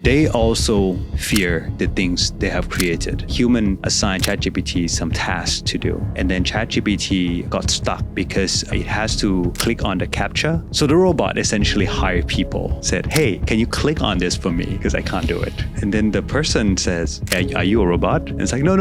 they also fear the things they have created. Human assigned ChatGPT some tasks to do, and then ChatGPT got stuck because it has to click on the captcha. So the robot essentially hired people, said, hey, can you click on this for me? Because I can't do it. And then the person says, are you a robot? And it's like, no,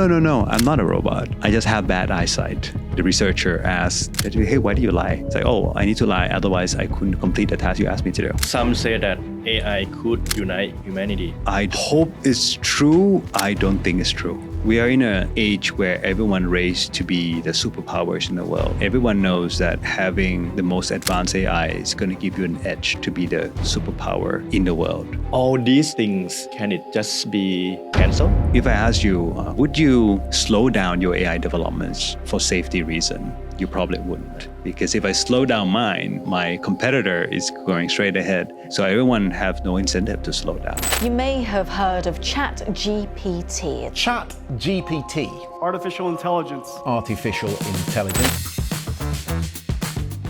I'm not a robot. I just have bad eyesight. The researcher asked, hey, why do you lie? It's like, oh, I need to lie, otherwise I couldn't complete the task you asked me to do. Some say that AI could unite humanity. I hope it's true. I don't think it's true. We are in an age where everyone raised to be the superpowers in the world. Everyone knows that having the most advanced AI is going to give you an edge to be the superpower in the world. All these things, can it just be cancelled? If I ask you, would you slow down your AI developments for safety reason? You probably wouldn't. Because if I slow down mine, my competitor is going straight ahead. So everyone have no incentive to slow down. You may have heard of ChatGPT. ChatGPT. Artificial intelligence. Artificial intelligence.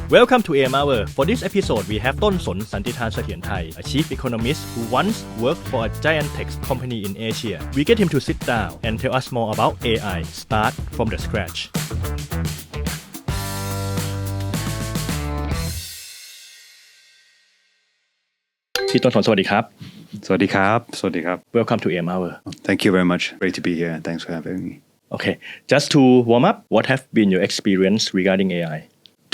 Welcome to AIMHOUR. For this episode, we have Tonson Santitarn Sathirathai, a chief economist who once worked for a giant tech company in Asia. We get him to sit down and tell us more about AI, start from the scratch.พี่ต้นสนสวัสดีครับ สวัสดีครับ Welcome to AIMHOUR. Thank you very much. Great to be here. Thanks for having me. Okay, just to warm up, what have been your experience regarding AI?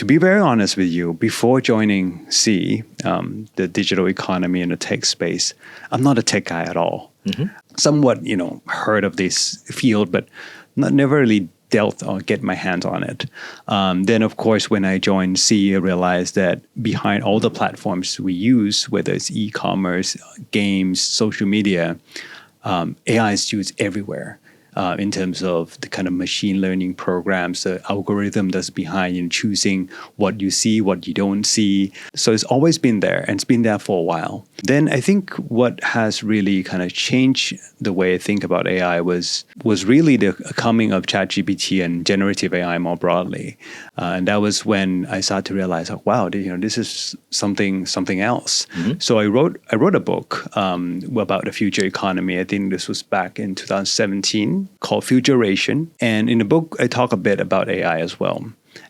To be very honest with you, before joining C, the digital economy and the tech space, I'm not a tech guy at all. Somewhat, heard of this field, but never really dealt or get my hands on it. Then, of course, when I joined C, I realized that behind all the platforms we use, whether it's e-commerce, games, social media, AI is used everywhere. In terms of the kind of machine learning programs, the algorithm that's behind choosing what you see, what you don't see. So it's always been there, and it's been there for a while. Then I think what has really kind of changed the way I think about AI was really the coming of ChatGPT and generative AI more broadly. And that was when I started to realize, wow, this is something else. So I wrote a book about the future economy. I think this was back in 2017. Called Futuration. And in the book, I talk a bit about AI as well.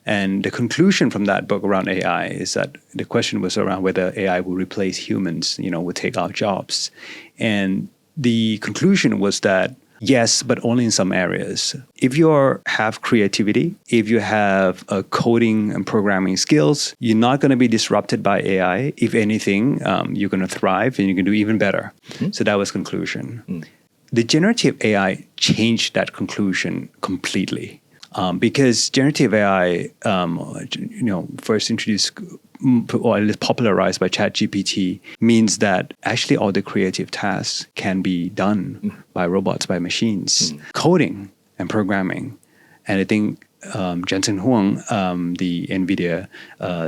And the conclusion from that book around AI is that the question was around whether AI will replace humans, will take our jobs. And the conclusion was that yes, but only in some areas. If you have creativity, if you have coding and programming skills, you're not going to be disrupted by AI. If anything, you're going to thrive and you can do even better. So that was conclusion. The generative AI changed that conclusion completely because generative AI, first introduced or at least popularized by ChatGPT, means that actually all the creative tasks can be done by robots, by machines, coding and programming. And I think Jensen Huang, the NVIDIA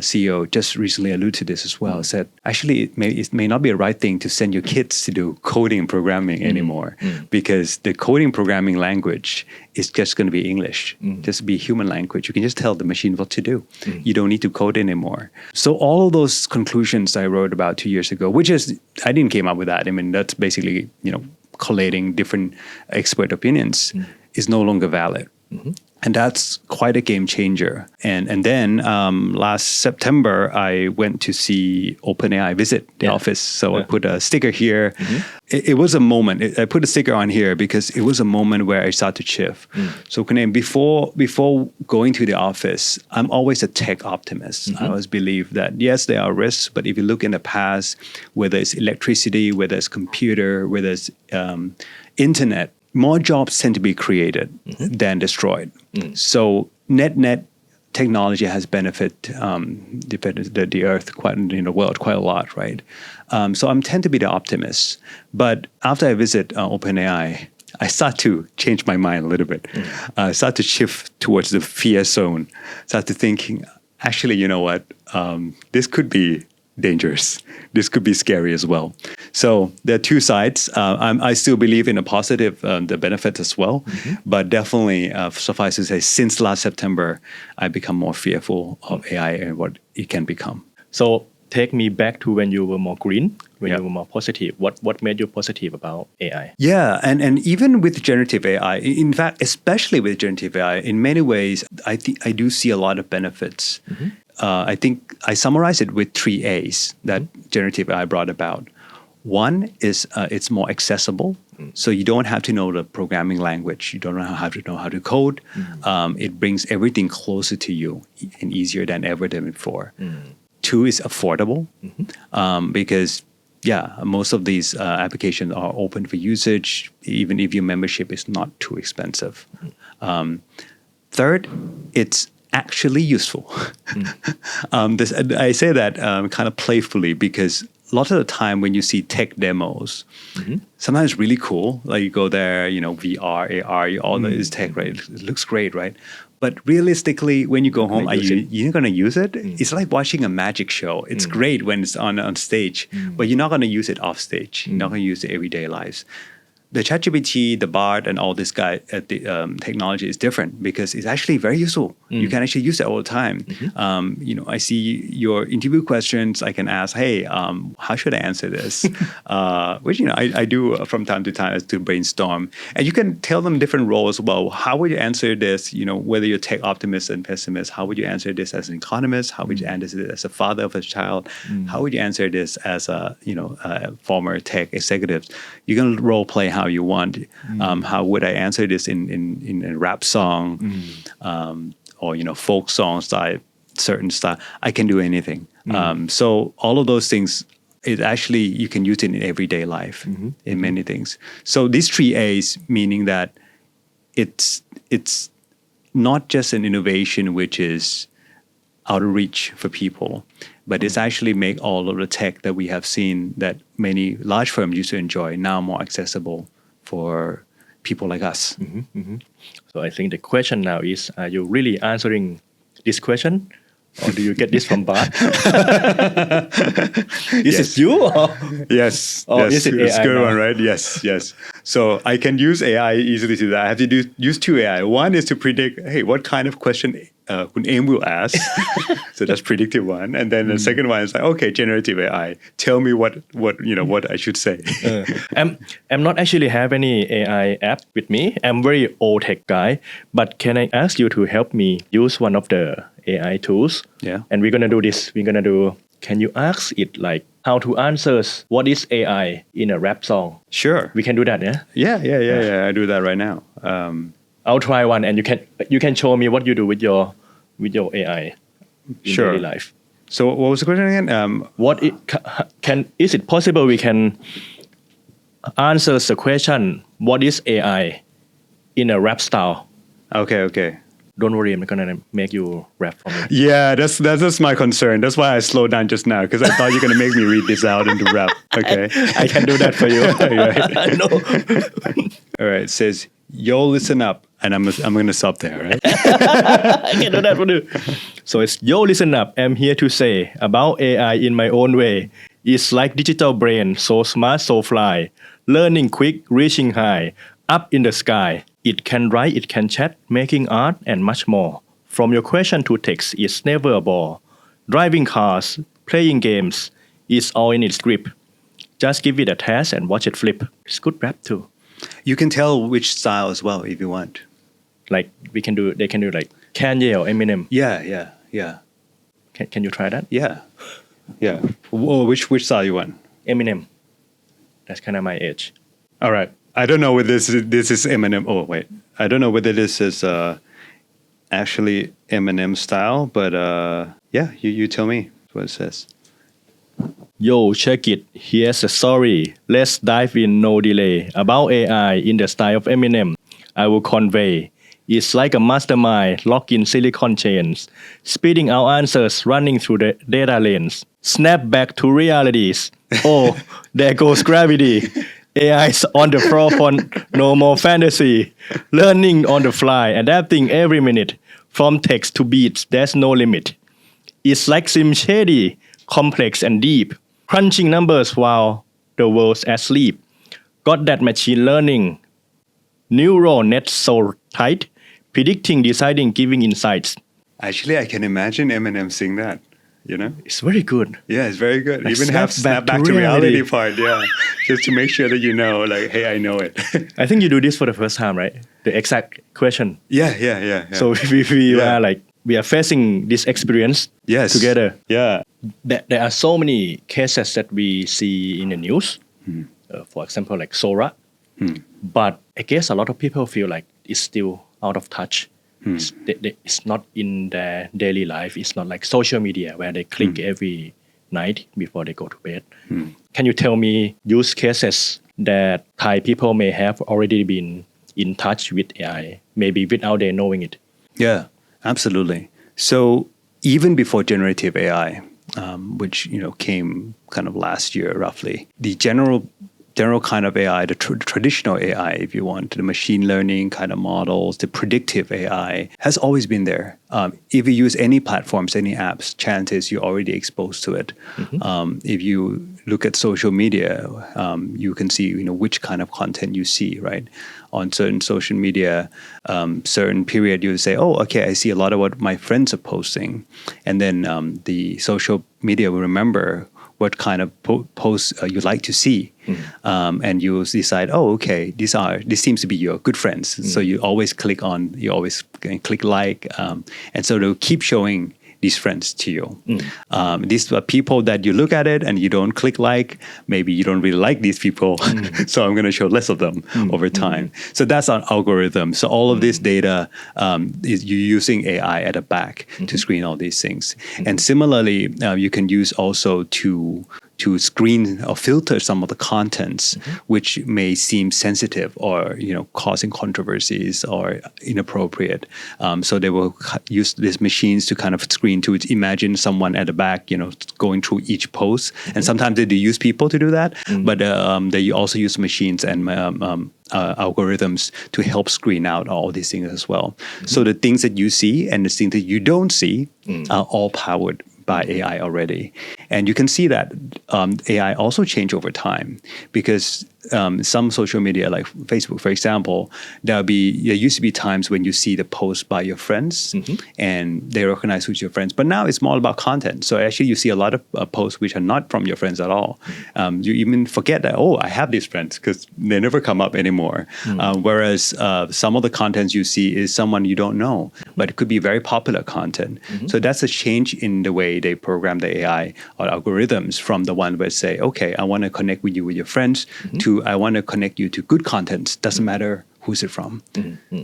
CEO, just recently alluded to this as well, said, actually, it may not be a right thing to send your kids to do coding and programming anymore because the coding programming language is just going to be English, just be human language. You can just tell the machine what to do. You don't need to code anymore. So all of those conclusions I wrote about 2 years ago, I didn't came up with that. I mean, that's basically, collating different expert opinions is no longer valid. And that's quite a game changer. And then last September, I went to see OpenAI visit the office. So I put a sticker here. It was a moment. I put a sticker on here because it was a moment where I started to shift. So before going to the office, I'm always a tech optimist. I always believe that, yes, there are risks, but if you look in the past, whether it's electricity, whether it's computer, whether it's internet, more jobs tend to be created than destroyed. So net technology has benefited the earth the world quite a lot, right? So I tend to be the optimist. But after I visit OpenAI, I start to change my mind a little bit. Start to shift towards the fear zone. Start to thinking, actually, you know what? This could be dangerous. This could be scary as well. So there are two sides. I still believe in the positive, the benefits as well. But definitely, suffice to say, since last September, I become more fearful of AI and what it can become. So take me back to when you were more green, when you were more positive. What made you positive about AI? Yeah, and even with generative AI, in fact, especially with generative AI, in many ways, I do see a lot of benefits. I think I summarize it with 3 A's that generative AI brought about. One is it's more accessible, so you don't have to know the programming language. You don't have to know how to code. It brings everything closer to you and easier than ever before. 2 is affordable, because most of these applications are open for usage, even if your membership is not too expensive. Third, it's actually useful. I say that kind of playfully because a lot of the time when you see tech demos, sometimes it's really cool. Like you go there, VR, AR, all this tech, right? It looks great, right? But realistically, when you go home, you're going to use it. It's like watching a magic show. It's great when it's on stage, but you're not going to use it off stage. You're not going to use it everyday lives. The ChatGPT, the Bard, and all this technology is different because it's actually very useful. You can actually use it all the time. I see your interview questions. I can ask, hey, how should I answer this? Which I do from time to time to brainstorm. And you can tell them different roles. Well, how would you answer this? Whether you're tech optimist and pessimist, how would you answer this as an economist? How would you answer this as a father of a child? How would you answer this as a former tech executive? You can role play how you want. How would I answer this in a rap song, or folk song style, certain style? I can do anything. So all of those things, it actually you can use it in everyday life in many things. So these 3 A's, meaning that it's not just an innovation which is out of reach for people, but it's actually make all of the tech that we have seen that many large firms used to enjoy now more accessible for people like us. So I think the question now is, are you really answering this question? Or do you get this from Bart? Is it you? Or? Yes. Or yes. is it AI it's a good now? one, right? Yes. So I can use AI easily to that. I have to use 2 AI. One is to predict, hey, what kind of question Kun Aim will ask. So that's predictive one. And then the second one is like, okay, generative AI, tell me what I should say. I'm not actually have any AI app with me. I'm very old tech guy. But can I ask you to help me use one of the AI tools? Yeah. And we're going to do this. Can you ask it like how to answer what is AI in a rap song? Sure. We can do that, yeah? Yeah. I do that right now. I'll try one, and you can show me what you do with your AI in daily life. So what was the question again? Is it possible we can answer the question what is AI in a rap style? Okay. Don't worry, I'm not gonna make you rap for me. Yeah, that's my concern. That's why I slowed down just now because I thought you're gonna make me read this out into rap. Okay, I can do that for you. No. All right. It says, "Yo, listen up," and I'm gonna stop there. Right? I can do that for you. So it's yo, listen up. I'm here to say about AI in my own way. It's like digital brain, so smart, so fly, learning quick, reaching high, up in the sky. It can write, it can chat, making art, and much more. From your question to text, it's never a bore. Driving cars, playing games, it's all in its grip. Just give it a task and watch it flip. It's good rap too. You can tell which style as well if you want. Like they can do like Kanye or Eminem. Yeah. Can you try that? Yeah. Which style you want? Eminem. That's kind of my age. All right. I don't know whether this is Eminem. Oh wait, I don't know whether this is actually Eminem style, but you tell me what it says. Yo, check it. Here's a story. Let's dive in, no delay. About AI in the style of Eminem. I will convey. It's like a mastermind locked in silicon chains, spitting out answers running through the data lanes. Snap back to realities. Oh, there goes gravity. AI's on the forefront, no more fantasy. Learning on the fly, adapting every minute. From text to beats, there's no limit. It's like Sim Shady, complex and deep. Crunching numbers while the world's asleep. Got that machine learning. Neural net so tight. Predicting, deciding, giving insights. Actually, I can imagine Eminem sing that. you know? It's very good. Yeah, it's very good. Like Even have snap back to reality part, just to make sure that you know, like, hey, I know it. I think you do this for the first time, right? The exact question. Yeah. So we are like, we are facing this experience together. Yeah. There are so many cases that we see in the news. For example, like Sora. But I guess a lot of people feel like it's still out of touch. It's not in their daily life. It's not like social media where they click every night before they go to bed. Can you tell me use cases that Thai people may have already been in touch with AI, maybe without they knowing it? Yeah, absolutely. So even before generative AI, which came kind of last year roughly, the general kind of AI, the traditional AI, if you want, the machine learning kind of models, the predictive AI has always been there. If you use any platforms, any apps, chances you're already exposed to it. If you look at social media, you can see which kind of content you see, right? On certain social media, certain period you say, oh, okay, I see a lot of what my friends are posting, and then the social media will remember what kind of posts you like to see, and you decide, oh, okay, this seems to be your good friends. So you always click like, and so they'll keep showing these friends to you. These are people that you look at it and you don't click like. Maybe you don't really like these people, so I'm going to show less of them over time. So that's an algorithm. So all of this data is you using AI at the back to screen all these things. And similarly, you can use also to screen or filter some of the contents which may seem sensitive or causing controversies or inappropriate. So they will use these machines to kind of screen to imagine someone at the back, going through each post. And sometimes they do use people to do that, but they also use machines and algorithms to help screen out all these things as well. So the things that you see and the things that you don't see are all powered by AI already. And you can see that AI also change over time because some social media like Facebook, for example, there used to be times when you see the post by your friends and they recognize who's your friends. But now it's more about content. So actually you see a lot of posts which are not from your friends at all. You even forget that, oh, I have these friends because they never come up anymore. Whereas some of the contents you see is someone you don't know, but it could be very popular content. So that's a change in the way they program the AI or algorithms from the one where say, okay, I want to connect with you with your friends to I want to connect you to good content. Doesn't matter who's it from.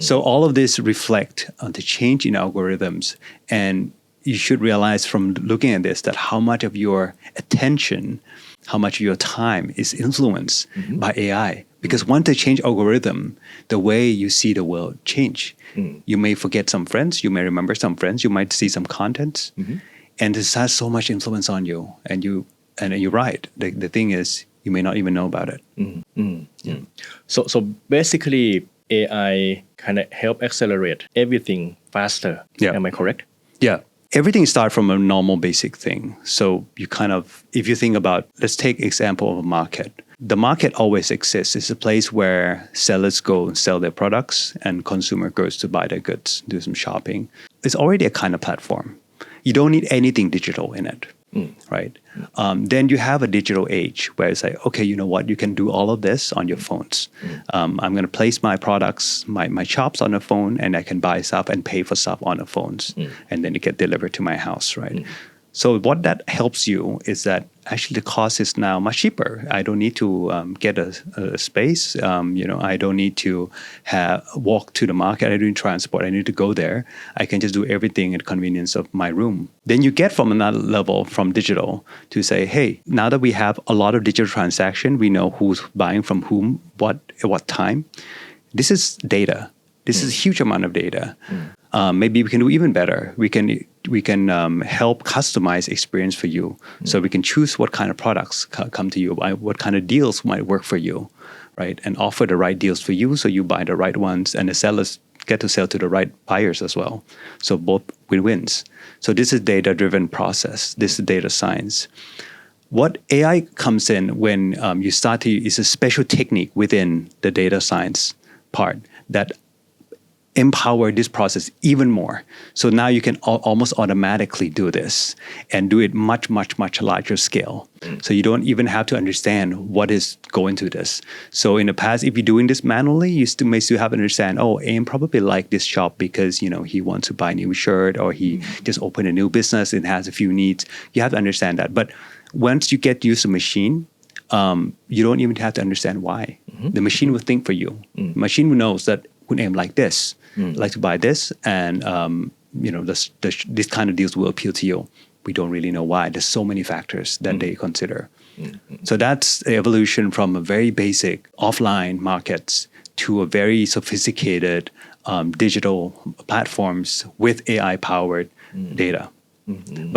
So all of this reflect on the change in algorithms. And you should realize from looking at this that how much of your attention, how much of your time is influenced by AI. Because once they change algorithm, the way you see the world change. You may forget some friends. You may remember some friends. You might see some contents. And this has so much influence on you. And you're right. The thing is, you may not even know about it. So basically, AI kind of help accelerate everything faster. Yeah. Am I correct? Yeah. Everything starts from a normal basic thing. So you kind of, if you think about, let's take example of a market. The market always exists. It's a place where sellers go and sell their products and consumer goes to buy their goods, do some shopping. It's already a kind of platform. You don't need anything digital in it, right? Then you have a digital age where it's like, okay, you know what? You can do all of this on your phones. I'm going to place my products, my shops on the phone, and I can buy stuff and pay for stuff on the phones. And then it get delivered to my house, right? So what that helps you is that actually the cost is now much cheaper. I don't need to get a space. I don't need to walk to the market. I don't need transport. I need to go there. I can just do everything at the convenience of my room. Then you get from another level from digital to say, hey, now that we have a lot of digital transaction, we know who's buying from whom, at what time. This is data. This is a huge amount of data. Maybe we can do even better. We can help customize experience for you. So we can choose what kind of products come to you, what kind of deals might work for you, right? And offer the right deals for you so you buy the right ones and the sellers get to sell to the right buyers as well. So both win-wins. So this is data-driven process. This is data science. What AI comes in when you start to is a special technique within the data science part that empower this process even more. So now you can almost automatically do this and do it much larger scale. So you don't even have to understand what is going to this. So in the past, if you're doing this manually, you may still have to understand, AIM probably like this shop because, he wants to buy a new shirt or he just opened a new business and has a few needs. You have to understand that. But once you get used to machine, you don't even have to understand why. The machine will think for you. The machine knows thatคุณaim like this, like to buy this, and this kind of deals will appeal to you. We don't really know why. There's so many factors that they consider. So that's the evolution from a very basic offline markets to a very sophisticated digital platforms with AI-powered data.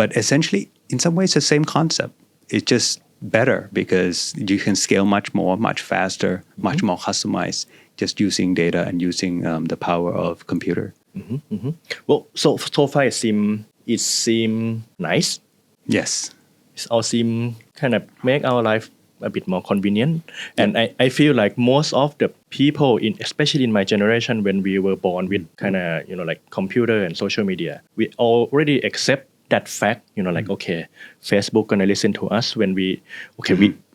But essentially, in some ways, the same concept. It's just better because you can scale much more, much faster, much more customized, just using data and using the power of computer. Well, so far it seem nice. Yes. It all seem kind of make our life a bit more convenient. And I feel like most of the people, especially in my generation, when we were born with kind of, like computer and social media, we already accept that fact, okay, Facebook gonna listen to us when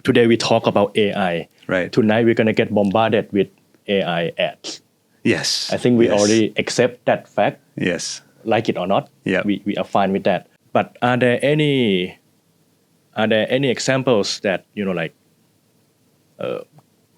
today we talk about AI. Right. Tonight we're gonna get bombarded with AI ads. Yes. I think we already accept that fact. Yes. Like it or not. Yeah. We are fine with that. But are there any examples that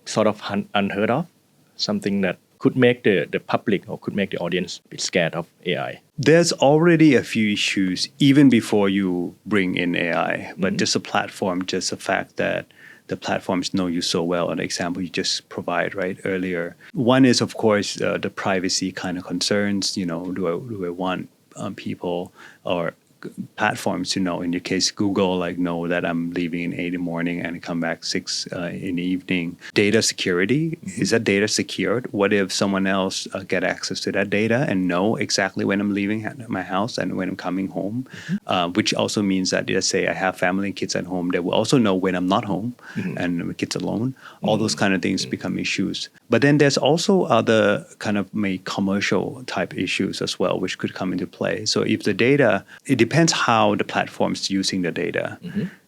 sort of unheard of, something that could make the public or could make the audience a bit scared of AI? There's already a few issues even before you bring in AI, but just a platform, just the fact that the platforms know you so well. An example you just provide right earlier. One is, of course, the privacy kind of concerns. Do I want people or platforms to know? In your case, Google, know that I'm leaving at 8 in the morning and come back 6 in the evening. Data security, is that data secured? What if someone else get access to that data and know exactly when I'm leaving my house and when I'm coming home? Which also means that, let's say I have family and kids at home, they will also know when I'm not home and my kids alone. All those kind of things become issues. But then there's also other kind of commercial type issues as well, which could come into play. So if the data, it depends how the platform's using the data.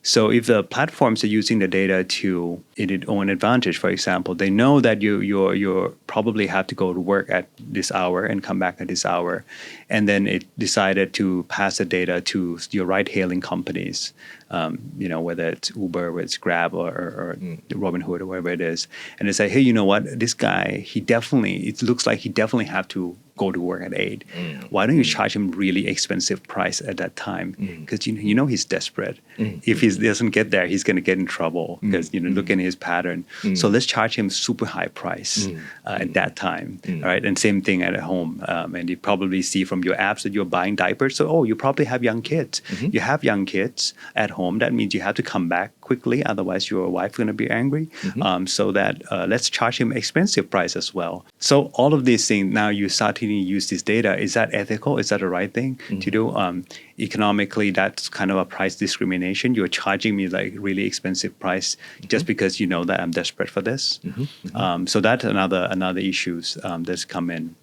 So if the platforms are using the data to in its own advantage, for example, they know that you probably have to go to work at this hour and come back at this hour, and then it decided to pass the data to your ride-hailing companies, whether it's Uber, whether it's Grab or Robinhood or whatever it is, and they say, hey, you know what, this guy, it looks like he definitely have to go to work at 8. Why don't you charge him really expensive price at that time? Because he's desperate. If he doesn't get there, he's going to get in trouble because look at his pattern. So let's charge him super high price at that time. All right, and same thing at home. And you probably see from your apps that you're buying diapers. So you probably have young kids. You have young kids at home. That means you have to come back quickly, otherwise your wife's going to be angry. So that let's charge him expensive price as well. So all of these things, now you start to use this data. Is that ethical? Is that the right thing to do? Economically, that's kind of a price discrimination. You're charging me really expensive price just because you know that I'm desperate for this. So that's another issues that's come in.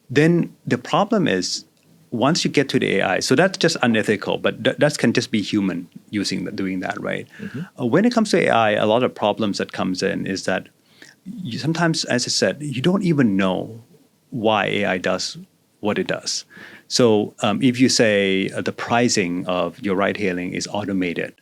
Then the problem is, once you get to the AI, so that's just unethical, but that can just be human doing that, right? When it comes to AI, a lot of problems that comes in is that sometimes, as I said, you don't even know why AI does what it does. So if you say the pricing of your ride-hailing is automated,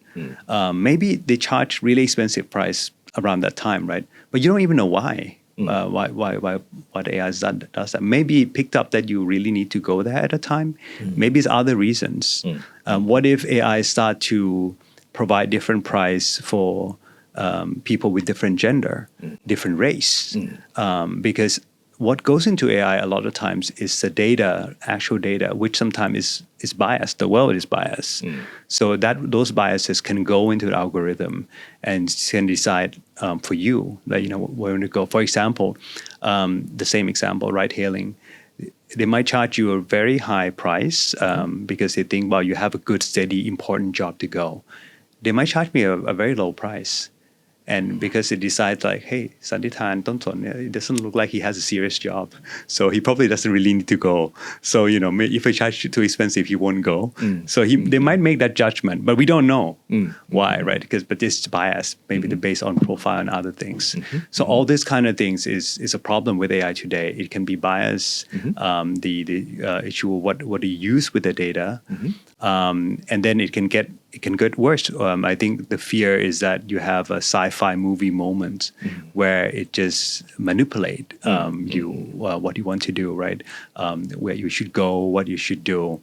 maybe they charge really expensive price around that time, right? But you don't even know why. Why the AI does that. Maybe it picked up that you really need to go there at a time. Maybe it's other reasons. What if AI start to provide different price for people with different gender, different race? Because what goes into AI a lot of times is the data, actual data, which sometimes is biased. The world is biased. So that those biases can go into the algorithm and can decide for you that, where to go. For example, the same example, ride-hailing, they might charge you a very high price because they think, well, you have a good, steady, important job to go. They might charge me a very low price. And because it decides like, hey, Santitarn Tonson, it doesn't look like he has a serious job. So he probably doesn't really need to go. So, if I charge too expensive, he won't go. So they might make that judgment, but we don't know why, right? But it's biased, maybe based on profile and other things. So all this kind of things is a problem with AI today. It can be biased, the issue of what you use with the data, and then it can get worse. I think the fear is that you have a sci-fi movie moment where it just manipulate you what you want to do, right? Where you should go, what you should do,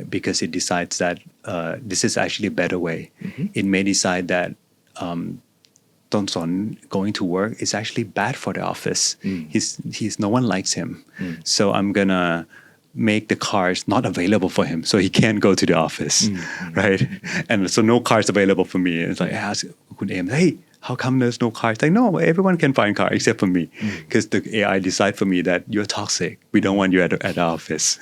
because it decides that this is actually a better way. It may decide that Tonson going to work is actually bad for the office. He's no one likes him, so I'm gonna make the cars not available for him, so he can't go to the office, right? And so no cars available for me. It's like I ask Kun Aim, hey, how come there's no cars? Like, no, everyone can find car except for me, because the AI decide for me that you're toxic. We don't want you at the office.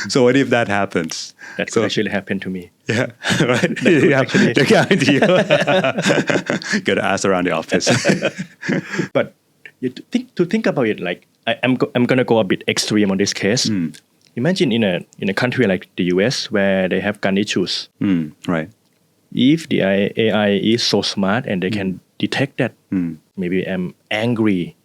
So what if that happens? That could actually happen to me. Yeah, right. They guarantee you. Gotta ask around the office. But to think about it, like I'm gonna go a bit extreme on this case. Imagine in a country like the US where they have gun issues. Right. If the AI is so smart and they can detect that maybe I'm angry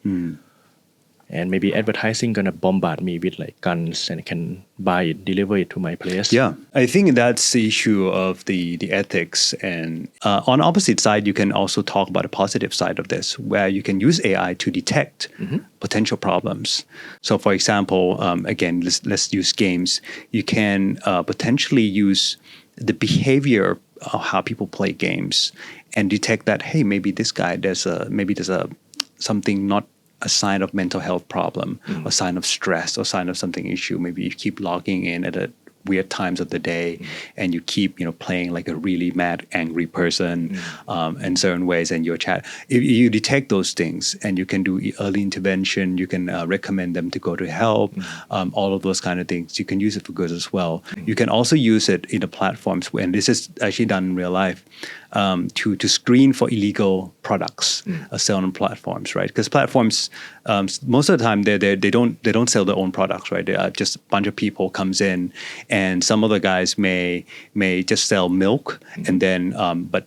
and maybe advertising gonna bombard me with like guns and I can buy it, deliver it to my place. Yeah, I think that's the issue of the ethics. And on the opposite side, you can also talk about the positive side of this, where you can use AI to detect potential problems. So for example, again, let's use games. You can potentially use the behavior of how people play games and detect that, hey, maybe this guy, there's something not a sign of mental health problem, or sign of stress, or sign of something issue. Maybe you keep logging in at weird times of the day, and you keep playing like a really mad, angry person in certain ways, and your chat. If you detect those things, and you can do early intervention, you can recommend them to go to help, all of those kind of things. You can use it for good as well. You can also use it in the platforms, and this is actually done in real life, to screen for illegal products sold on platforms, right? Because platforms, most of the time they don't sell their own products, right? They are just a bunch of people comes in, and some of the guys may just sell milk, and then but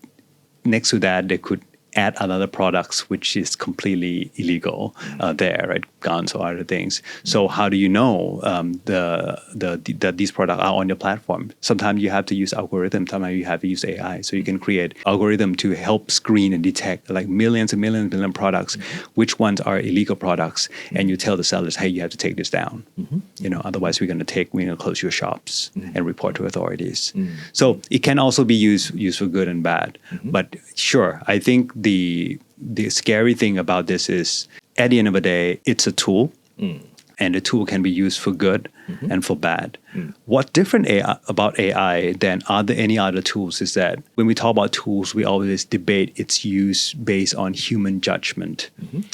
next to that they could add another products which is completely illegal there, right? Guns or other things. So how do you know that these products are on your platform? Sometimes you have to use algorithm. Sometimes you have to use AI. So you can create algorithm to help screen and detect like millions and millions of products, which ones are illegal products, and you tell the sellers, hey, you have to take this down. Otherwise we're going to close your shops and report to authorities. So it can also be used for good and bad. But sure, I think the scary thing about this is, at the end of the day, it's a tool, and the tool can be used for good and for bad. What's different about AI than any other tools is that when we talk about tools, we always debate its use based on human judgment.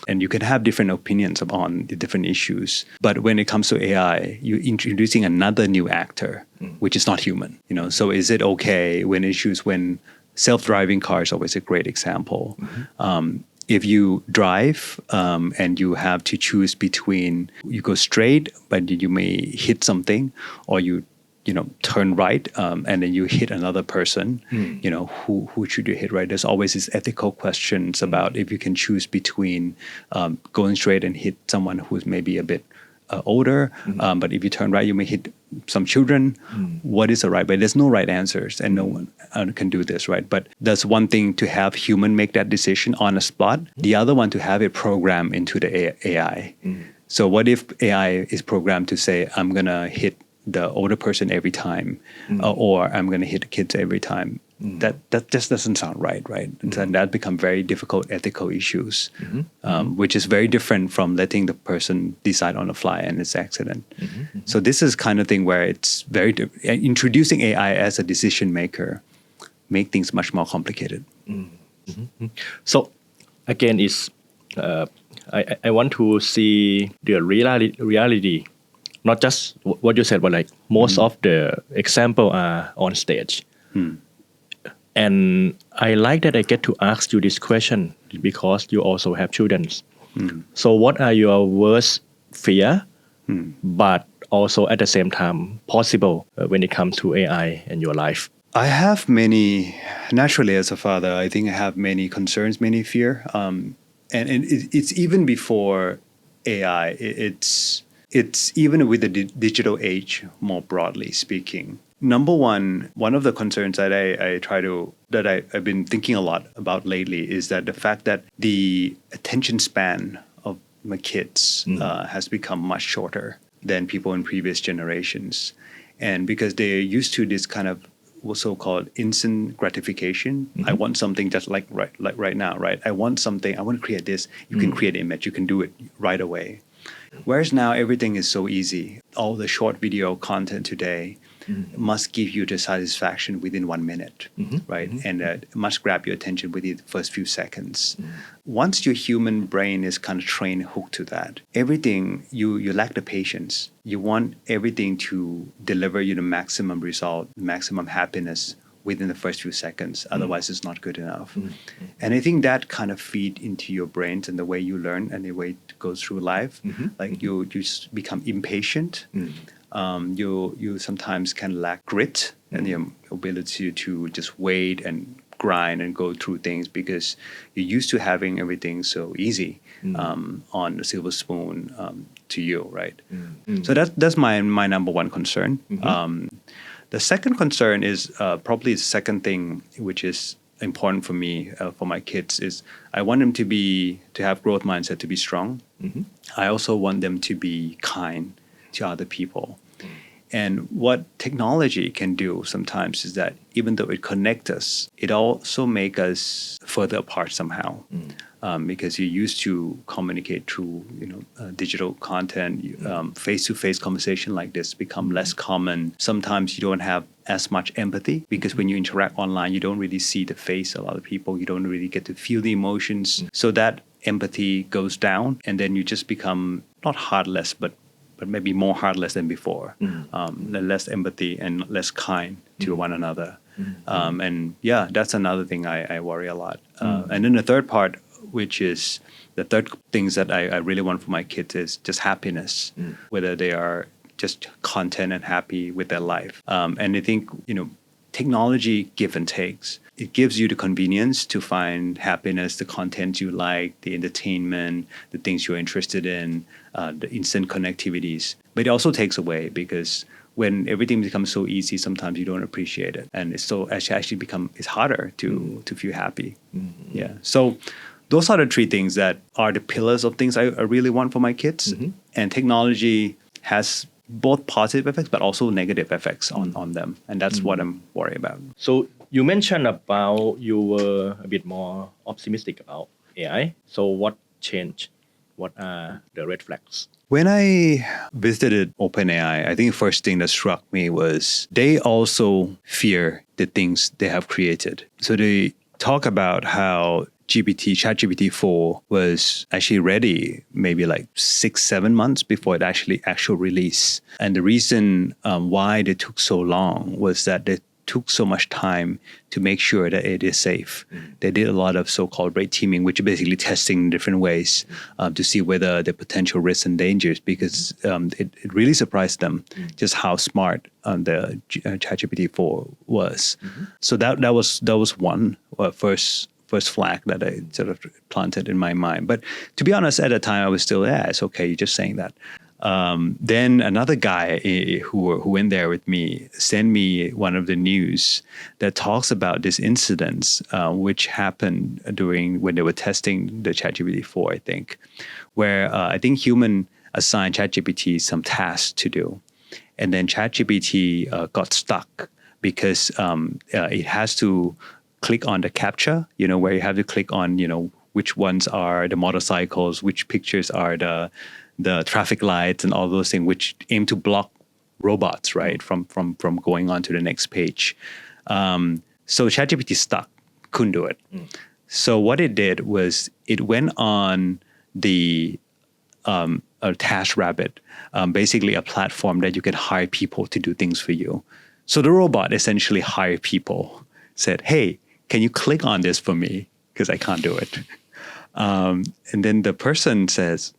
And you can have different opinions on the different issues. But when it comes to AI, you're introducing another new actor, which is not human. So is it okay when self-driving cars are always a great example. If you drive and you have to choose between, you go straight, but you may hit something, or you turn right and then you hit another person, who should you hit, right? There's always these ethical questions about if you can choose between going straight and hit someone who's maybe a bit older, but if you turn right, you may hit some children. What is the right way? There's no right answers, and no one can do this, right? But that's one thing to have human make that decision on the spot. The other one to have it programmed into the AI. So what if AI is programmed to say, I'm going to hit the older person every time, or I'm going to hit the kids every time? That just doesn't sound right? And that become very difficult ethical issues, which is very different from letting the person decide on the fly and it's accident. So this is kind of thing where it's very introducing AI as a decision maker make things much more complicated. So again, is I want to see the reality, not just what you said, but like most of the example are on stage. And I like that I get to ask you this question because you also have children. So what are your worst fear, but also at the same time possible when it comes to AI in your life? I have many, naturally as a father, I think I have many concerns, many fear. And it's even before AI, it's even with the digital age, more broadly speaking. Number one of the concerns that I've been thinking a lot about lately is that the fact that the attention span of my kids has become much shorter than people in previous generations. And because they're used to this kind of so-called instant gratification. I want something just like right now, right? I want to create this. You can create an image. You can do it right away. Whereas now everything is so easy. All the short video content today must give you the satisfaction within 1 minute, right? And must grab your attention within the first few seconds. Once your human brain is kind of trained, hooked to that, everything, you lack the patience. You want everything to deliver you the maximum result, maximum happiness within the first few seconds. Otherwise, it's not good enough. And I think that kind of feed into your brains and the way you learn and the way it goes through life. Like you just become impatient. You sometimes can lack grit and the ability to just wait and grind and go through things because you're used to having everything so easy on a silver spoon to you, right? So that's my number one concern. The second concern is probably the second thing which is important for me, for my kids, is I want them to have growth mindset, to be strong. I also want them to be kind to other people. And what technology can do sometimes is that even though it connects us, it also makes us further apart somehow. Because you're used to communicate through, digital content, face-to-face conversation like this become less common. Sometimes you don't have as much empathy because when you interact online, you don't really see the face of other people. You don't really get to feel the emotions. So that empathy goes down, and then you just become not heartless, but maybe more heartless than before. Less empathy and less kind to one another. And yeah, that's another thing I worry a lot. And then the third part, which is the third things that I really want for my kids, is just happiness, whether they are just content and happy with their life. And I think, technology give and takes. It gives you the convenience to find happiness, the content you like, the entertainment, the things you're interested in, the instant connectivities. But it also takes away because when everything becomes so easy, sometimes you don't appreciate it. And it's harder to feel happy. Yeah. So those are the three things that are the pillars of things I really want for my kids. And technology has both positive effects but also negative effects on them. And that's what I'm worried about. So you mentioned about you were a bit more optimistic about AI. So what changed? What are the red flags? When I visited OpenAI, I think the first thing that struck me was they also fear the things they have created. So they talk about how ChatGPT 4 was actually ready maybe like 6-7 months before it actual release. And the reason why they took so long was that they took so much time to make sure that it is safe. They did a lot of so-called red teaming, which is basically testing in different ways to see whether the potential risks and dangers, because it really surprised them just how smart the ChatGPT 4 was. So that was one first flag that I sort of planted in my mind. But to be honest, at the time I was still, it's okay, you're just saying that. Then another guy who went there with me sent me one of the news that talks about this incident, which happened when they were testing the ChatGPT 4, I think, where I think human assigned ChatGPT some tasks to do. And then ChatGPT got stuck because it has to click on the captcha, where you have to click on, which ones are the motorcycles, which pictures are the traffic lights and all those things, which aim to block robots, right, from going on to the next page. So ChatGPT stuck, couldn't do it. So what it did was it went on the TaskRabbit, basically a platform that you can hire people to do things for you. So the robot essentially hired people, said, hey, can you click on this for me? Because I can't do it. And then the person says,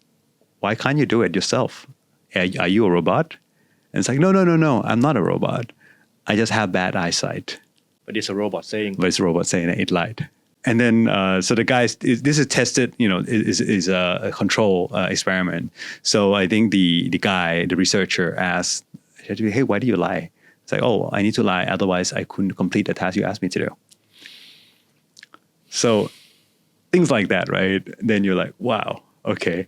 why can't you do it yourself? Are you a robot? And it's like, no, I'm not a robot. I just have bad eyesight. But it's a robot saying. But it's a robot saying that it lied. And then, so the guys, this is tested, is a control experiment. So I think the guy, the researcher asked, hey, why do you lie? It's like, oh, I need to lie. Otherwise, I couldn't complete the task you asked me to do. So things like that, right? Then you're like, wow, okay.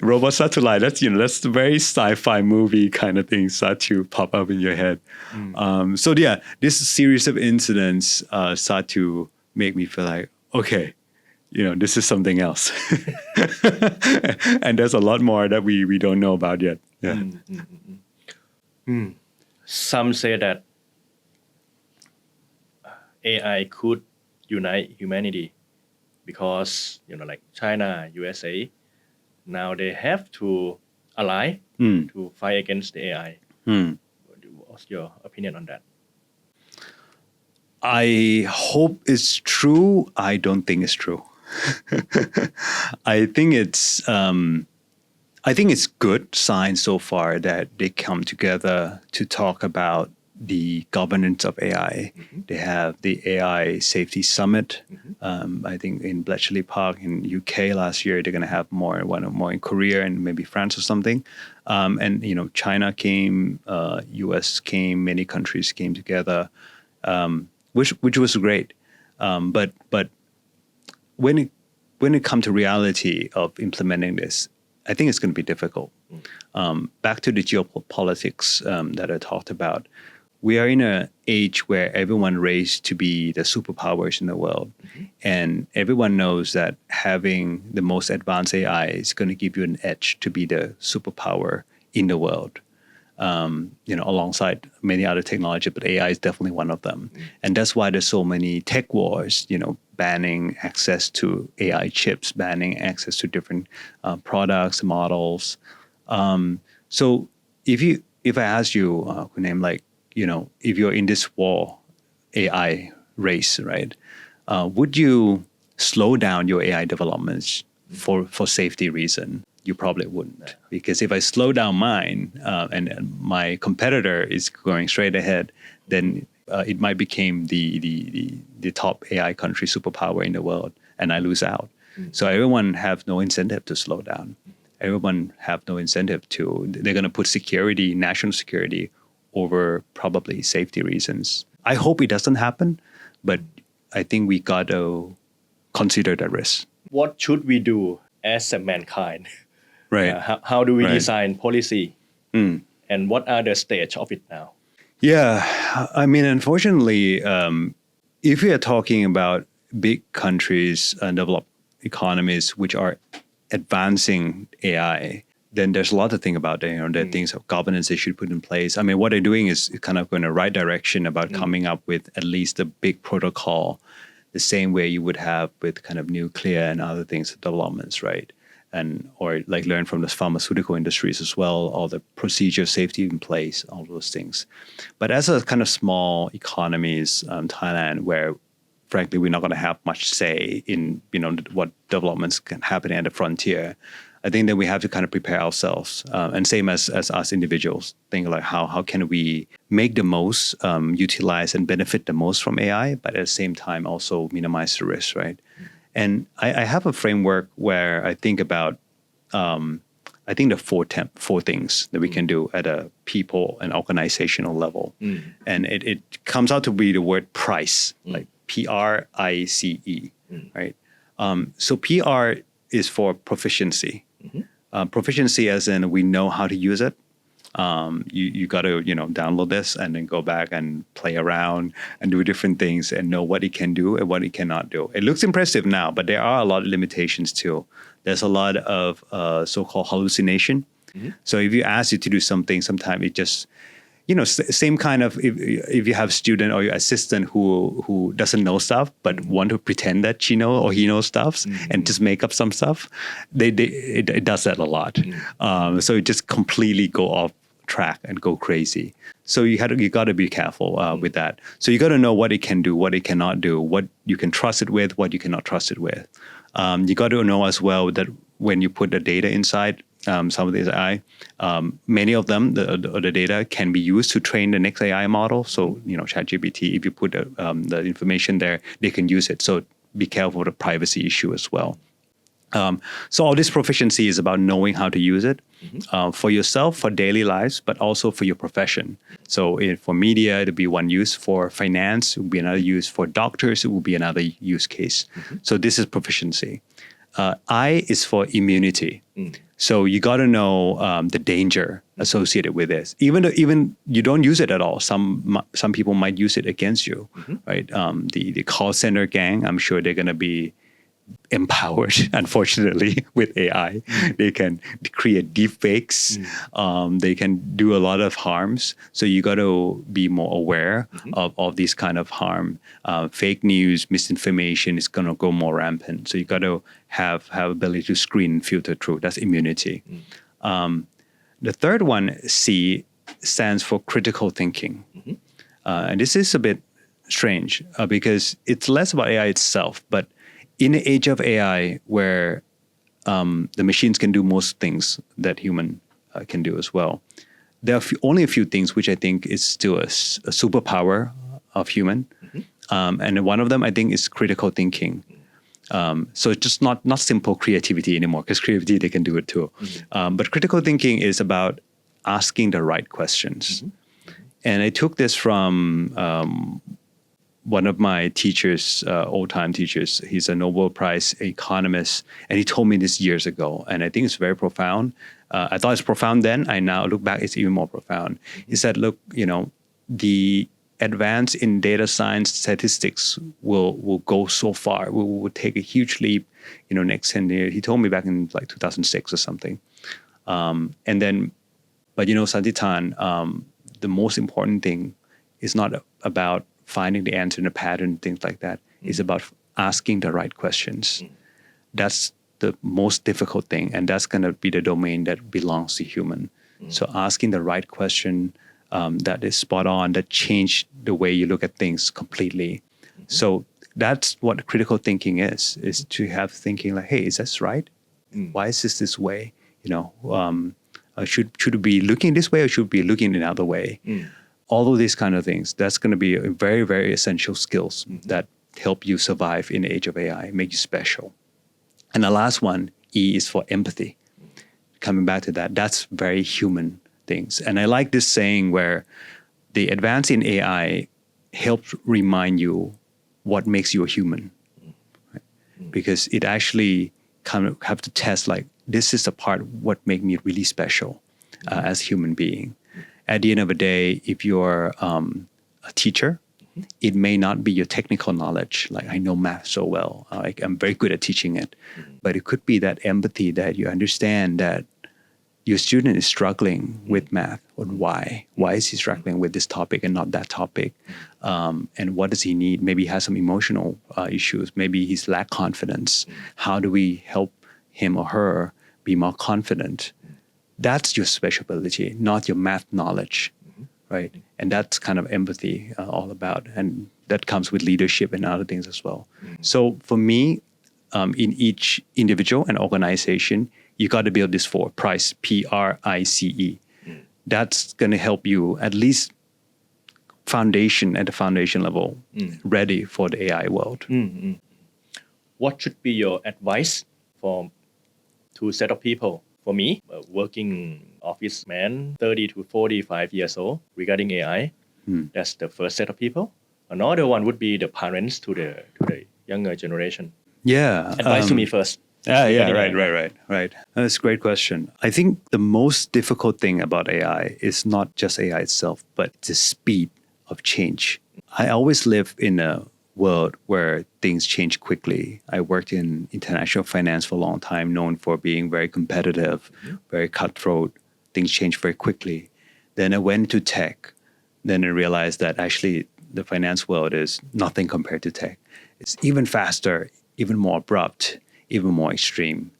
Robots start to lie. That's the very sci-fi movie kind of thing start to pop up in your head. So yeah, this series of incidents start to make me feel like, okay, this is something else. And there's a lot more that we don't know about yet. Yeah. Some say that AI could unite humanity because, like China, USA, now they have to ally to fight against the AI. What's your opinion on that? I hope it's true. I don't think it's true. I think it's good sign so far that they come together to talk about the governance of AI. They have the AI Safety Summit. I think in Bletchley Park in UK last year. They're going to have one more in Korea and maybe France or something. And China came, US came, many countries came together, which was great. But when it comes to reality of implementing this, I think it's going to be difficult. Back to the geopolitics that I talked about. We are in an age where everyone races to be the superpowers in the world. And everyone knows that having the most advanced AI is going to give you an edge to be the superpower in the world. Alongside many other technologies, but AI is definitely one of them. And that's why there's so many tech wars, banning access to AI chips, banning access to different products, models. So if I ask you, Kunam, like, if you're in this war, AI race, right? Would you slow down your AI developments for safety reason? You probably wouldn't, because if I slow down mine and my competitor is going straight ahead, then it might become the top AI country superpower in the world, and I lose out. So everyone have no incentive to slow down. Everyone have no incentive they're going to put security, national security, over probably safety reasons. I hope it doesn't happen, but I think we got to consider that risk. What should we do as a mankind? Right. How do we design policy? And what are the stage of it now? Yeah, I mean, unfortunately, if we are talking about big countries and developed economies which are advancing AI, then there's a lot to think about there. There are things of governance they should put in place. I mean, what they're doing is kind of going the right direction about coming up with at least a big protocol, the same way you would have with kind of nuclear and other things, developments, right? Or like learn from the pharmaceutical industries as well, all the procedure safety in place, all those things. But as a kind of small economies, Thailand, where frankly we're not going to have much say in what developments can happen at the frontier, I think that we have to kind of prepare ourselves, and same as us individuals, think like how can we make the most, utilize and benefit the most from AI, but at the same time also minimize the risk, right? And I have a framework where I think about, I think the four things that we can do at a people and organizational level. And it comes out to be the word price, like PRICE, right? So PR is for proficiency. Proficiency as in we know how to use it. You got to download this and then go back and play around and do different things and know what it can do and what it cannot do. It looks impressive now, but there are a lot of limitations too. There's a lot of so-called hallucination. So if you ask it to do something, sometimes it just same kind of if you have a student or your assistant who doesn't know stuff but want to pretend that she knows or he knows stuff and just make up some stuff, it does that a lot. So it just completely go off track and go crazy. So you got to be careful with that. So you got to know what it can do, what it cannot do, what you can trust it with, what you cannot trust it with. You got to know as well that when you put the data inside some of these AI, many of them, the data can be used to train the next AI model. So, ChatGPT, if you put the information there, they can use it. So be careful of the privacy issue as well. So all this proficiency is about knowing how to use it for yourself, for daily lives, but also for your profession. So for media, it would be one use. For finance, it would be another use. For doctors, it would be another use case. So this is proficiency. I is for immunity. So you got to know the danger associated with this. Even you don't use it at all. Some people might use it against you, right? The call center gang, I'm sure they're going to be empowered, unfortunately, with AI. They can create deep fakes. They can do a lot of harms. So you got to be more aware of this kind of harm. Fake news, misinformation is going to go more rampant. So you got to have ability to screen and filter through. That's immunity. The third one, C, stands for critical thinking. And this is a bit strange because it's less about AI itself, but in the age of AI, where the machines can do most things that human can do as well, there are only a few things which I think is still a superpower of human. And one of them, I think, is critical thinking. So it's just not simple creativity anymore, because creativity, they can do it too. But critical thinking is about asking the right questions. And I took this from one of my teachers, old-time teachers. He's a Nobel Prize economist, and he told me this years ago, and I think it's very profound. I thought it's profound then. I now look back, it's even more profound. He said, look, the advance in data science statistics will go so far. We will take a huge leap, next 10 years. He told me back in like 2006 or something. But Santitarn, the most important thing is not about finding the answer in a pattern, things like that. It's about asking the right questions. That's the most difficult thing, and that's going to be the domain that belongs to human. So asking the right question that is spot on, that change the way you look at things completely. So that's what critical thinking is to have thinking like, hey, is this right? Why is this way? Should we be looking this way, or should we be looking another way? All of these kind of things, that's going to be a very, very essential skills that help you survive in the age of AI, make you special. And the last one, E, is for empathy. Coming back to that, that's very human things. And I like this saying where the advance in AI helps remind you what makes you a human. Right? Because it actually kind of have to test, like, this is the part what make me really special as a human being. At the end of the day, if you're a teacher, it may not be your technical knowledge. Like, I know math so well. I'm very good at teaching it. But it could be that empathy that you understand that your student is struggling with math. And why? Why is he struggling with this topic and not that topic? And what does he need? Maybe he has some emotional issues. Maybe he's lack confidence. How do we help him or her be more confident? That's your special ability, not your math knowledge, right? And that's kind of empathy all about. And that comes with leadership and other things as well. So for me, in each individual and organization, you got to build this for PRICE, P-R-I-C-E. That's going to help you at least at the foundation level, ready for the AI world. What should be your advice for two set of people? For me, a working office man, 30 to 45 years old, regarding AI, that's the first set of people. Another one would be the parents to the younger generation. Yeah. Advice to me first. Right. That's a great question. I think the most difficult thing about AI is not just AI itself, but the speed of change. I always live in a world where things change quickly. I worked in international finance for a long time, known for being very competitive, very cutthroat. Things change very quickly. Then I went to tech. Then I realized that actually the finance world is nothing compared to tech. It's even faster, even more abrupt, even more extreme.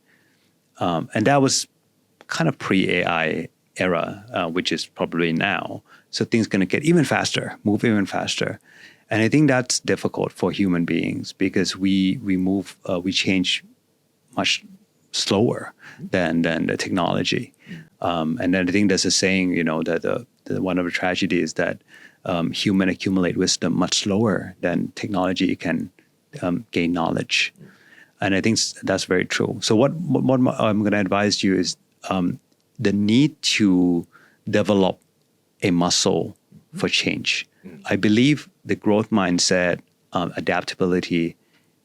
And that was kind of pre-AI era, which is probably now. So things going to get even faster, move even faster. And I think that's difficult for human beings because we change much slower than the technology. And then I think there's a saying, that the one of the tragedies that human accumulate wisdom much slower than technology can gain knowledge. And I think that's very true. So what I'm going to advise you is the need to develop a muscle for change. I believe the growth mindset, adaptability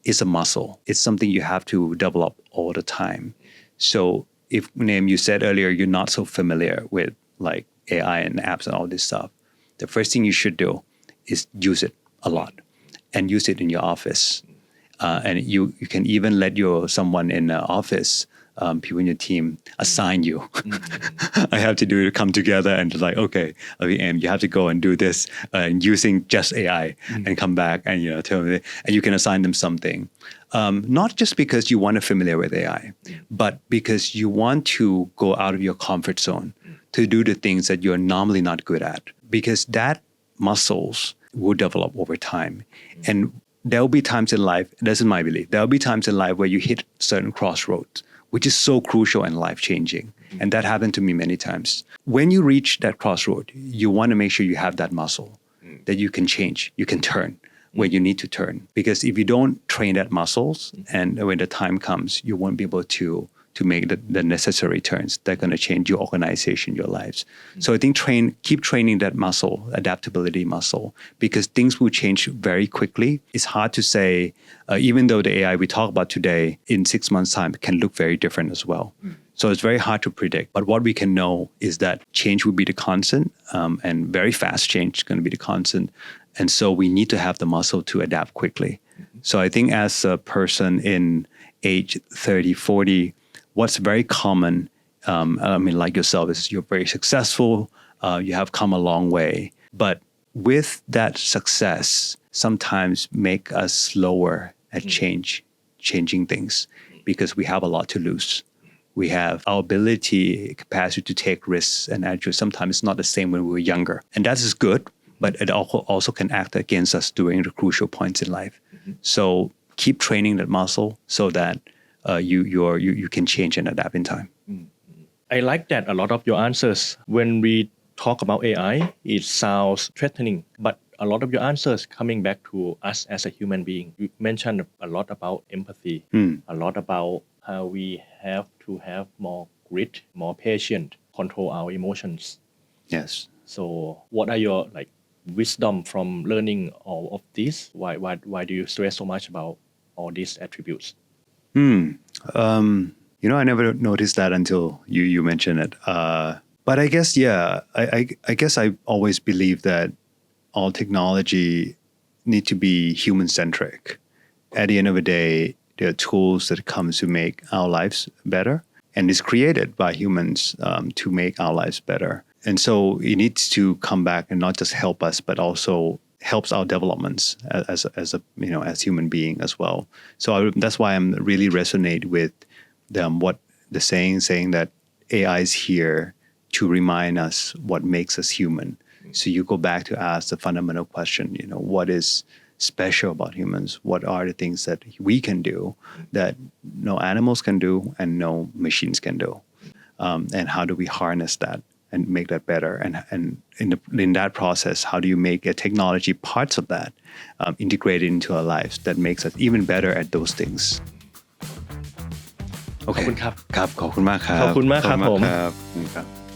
is a muscle. It's something you have to develop all the time. So if, Naeem, you said earlier, you're not so familiar with like AI and apps and all this stuff, the first thing you should do is use it a lot and use it in your office. And you can even let someone in the office, people in your team, assign you. I have to do it, come together and like, okay, and you have to go and do this using just AI and come back and tell me, and you can assign them something. Not just because you want to familiar with AI, but because you want to go out of your comfort zone to do the things that you're normally not good at, because that muscles will develop over time. And there will be times in life, this is my belief, there will be times in life where you hit certain crossroads, which is so crucial and life-changing. And that happened to me many times. When you reach that crossroad, you want to make sure you have that muscle, that you can change, you can turn when you need to turn. Because if you don't train that muscles, and when the time comes, you won't be able to make the necessary turns that are going to change your organization, your lives. So I think keep training that muscle, adaptability muscle, because things will change very quickly. It's hard to say, even though the AI we talk about today in 6 months' time can look very different as well. So it's very hard to predict. But what we can know is that change will be the constant, and very fast change is going to be the constant. And so we need to have the muscle to adapt quickly. So I think as a person in age 30, 40, what's very common, like yourself, is you're very successful, you have come a long way. But with that success, sometimes make us slower at changing things because we have a lot to lose. We have our ability, capacity to take risks and actually sometimes it's not the same when we were younger. And that is good, but it also can act against us during the crucial points in life. So keep training that muscle so that you can change and adapt in time. I like that a lot of your answers. When we talk about AI, it sounds threatening, but a lot of your answers coming back to us as a human being. You mentioned a lot about empathy, a lot about how we have to have more grit, more patience, control our emotions. Yes. So what are your wisdom from learning all of this? Why do you stress so much about all these attributes? I never noticed that until you mentioned it. But I guess, I guess I always believe that all technology need to be human-centric. At the end of the day, there are tools that come to make our lives better, and it's created by humans to make our lives better. And so it needs to come back and not just help us, but also helps our developments as human being as well. So that's why I'm really resonate with what the saying that AI is here to remind us what makes us human. So you go back to ask the fundamental question, what is special about humans? What are the things that we can do that no animals can do and no machines can do? And how do we harness that and make that better? And in that process, how do you make a technology parts of that integrated into our lives that makes us even better at those things? ขอบคุณครับ ครับขอบคุณมากครับ ขอบคุณมากครับผม ขอบคุณครับ